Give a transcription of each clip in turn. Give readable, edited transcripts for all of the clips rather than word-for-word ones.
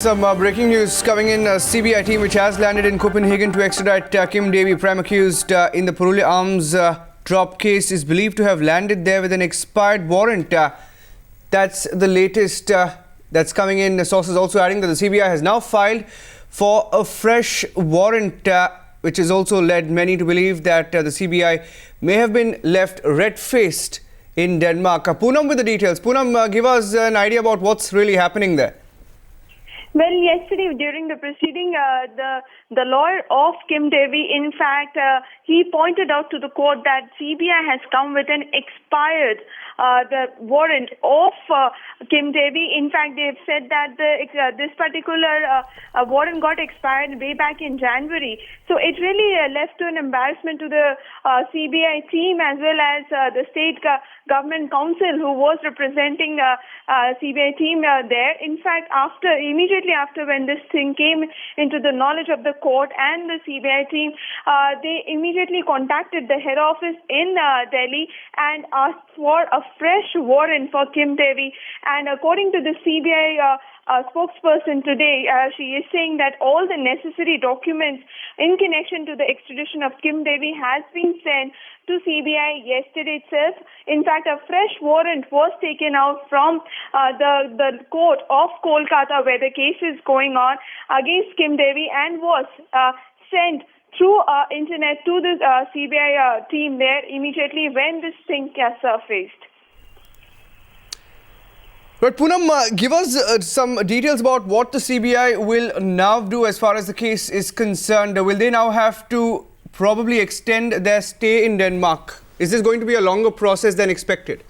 Some breaking news coming in. CBI team which has landed in Copenhagen to extradite Kim Devi, prime accused in the Purulia arms drop case, is believed to have landed there with an expired warrant. That's the latest that's coming in. The sources also adding that the CBI has now filed for a fresh warrant, which has also led many to believe that the CBI may have been left red-faced in Denmark. Poonam with the details. Poonam, give us an idea about what's really happening there. Well, yesterday during the proceeding, the lawyer of Kim Devi, in fact, he pointed out to the court that CBI has come with an expired the warrant of Kim Devi. In fact, they've said that this particular warrant got expired way back in January. So it really left an embarrassment to the CBI team as well as the state government counsel who was representing CBI team there. In fact, immediately after when this thing came into the knowledge of the court and the CBI team, they immediately contacted the head office in Delhi and asked for a fresh warrant for Kim Devi. And according to the CBI spokesperson today, she is saying that all the necessary documents in connection to the extradition of Kim Devi has been sent to CBI yesterday itself. In fact, a fresh warrant was taken out from the court of Kolkata where the case is going on against Kim Devi and was sent through internet to the CBI team there immediately when this thing surfaced. But Poonam, give us some details about what the CBI will now do as far as the case is concerned. Will they now have to probably extend their stay in Denmark? Is this going to be a longer process than expected?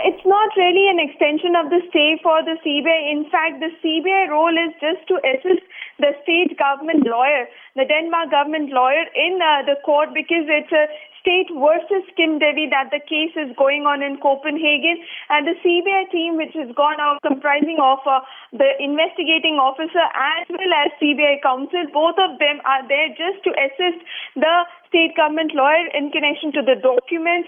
It's not really an extension of the stay for the CBI. In fact, the CBI role is just to assist the state government lawyer, the Denmark government lawyer in the court, because it's a state versus Kim Devi that the case is going on in Copenhagen. And the CBI team, which has gone out comprising of the investigating officer as well as CBI counsel, both of them are there just to assist the state government lawyer in connection to the documents.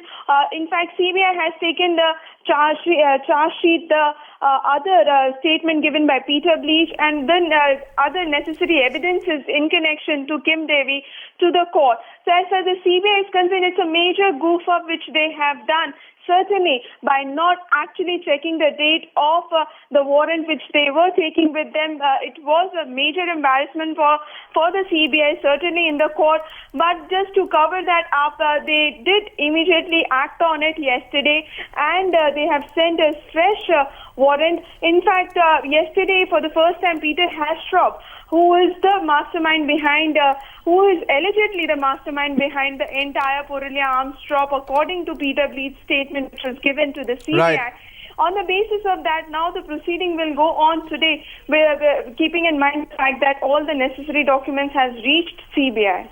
In fact, CBI has taken the charge sheet, the other statement given by Peter Bleach, and then other necessary evidences in connection to Kim Devi to the court. So as far as the CBI is concerned, it's a major goof up which they have done. Certainly, by not actually checking the date of the warrant which they were taking with them, it was a major embarrassment for the CBI, certainly in the court. But just to cover that up, they did immediately act on it yesterday, and they have sent a fresh warrant. In fact, yesterday, for the first time, Peter Hastrop, who is the mastermind behind, who is allegedly the mastermind behind the entire Purulia arms drop, according to Peter Bleach's statement, which was given to the CBI. Right. On the basis of that, now the proceeding will go on today, keeping in mind the fact that all the necessary documents has reached CBI.